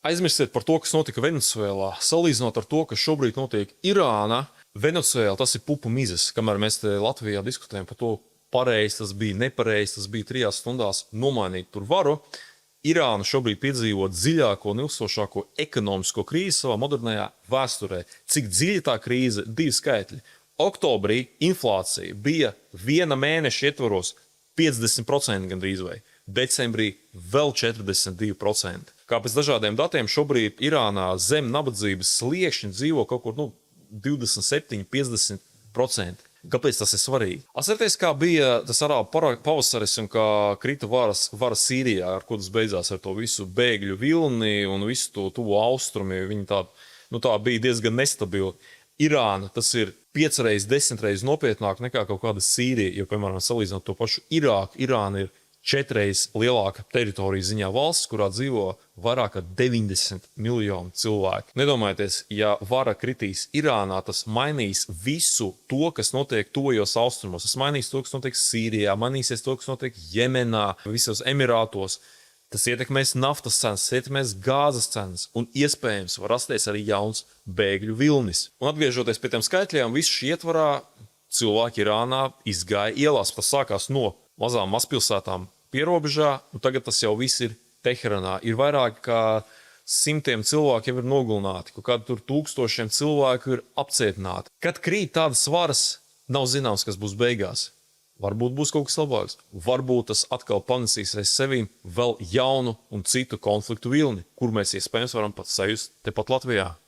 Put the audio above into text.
Aizmirstiet par to, kas notika Venecuēlā. Salīdzinot ar to, kas šobrīd notiek Irānā, Venecuēlā tas ir pupu mizas. Kamēr mēs te Latvijā diskutējam par to, pareizi tas bija, nepareizi tas bija 3 stundās nomainīt tur varu, Irāna šobrīd piedzīvo dziļāko un ilgstošāko ekonomisko krīzi savā modernajā vēsturē. Cik dziļa tā krīze? 2 skaitļi. Oktobrī inflācija bija 1 mēneša ietvaros 50% gandrīz vai. Decembrī vēl 42%. Kā pēc dažādiem datiem šobrīd Irānā zem nabadzības sliekšņa dzīvo kaut kur 27–50%. Kāpēc tas ir svarīgi? Atcerieties, kā bija tas arābu pavasaris un kā krita vara Sīrijā, ar ko tas beidzās ar to visu bēgļu vilni un visu to tuvo austrumi. Viņi tā bija diezgan nestabili. Irāna tas ir 5 reizes, 10 reizes nopietnāk nekā kaut kāda Sīrija. Jo, piemēram, salīdzinot to pašu Irāku, Irāna ir 4 reizes lielāka teritorijas ziņā valsts, kurā dzīvo vairāk kā 90 miljoni cilvēku. Nedomājieties, ja vara kritīs Irānā, tas mainīs visu to, kas notiek tuvajos austrumos. Tas mainīs to, kas notiek Sīrijā, mainīsies to, kas notiek Jemenā, visos Emirātos. Tas ietekmēs naftas cenas, ietekmēs gāzes cenas un iespējams var rasties arī jauns bēgļu vilnis. Un atgriežoties pie tiem skaitļiem, visu šī ietvarā cilvēki Irānā izgāja ielās. Tas sākās no mazām mazpilsētām pierobežā, un tagad tas jau viss ir Teheranā. Ir vairāk kā 100 cilvēku jau ir nogalināti, kaut kādi tur 1000 cilvēku ir apcietināti. Kad krīt tādas varas, nav zināms, kas būs beigās. Varbūt būs kaut kas labāks. Varbūt tas atkal panesīs aiz sevīm vēl jaunu un citu konfliktu vilni, kur mēs iespējams varam pat sajust tepat Latvijā.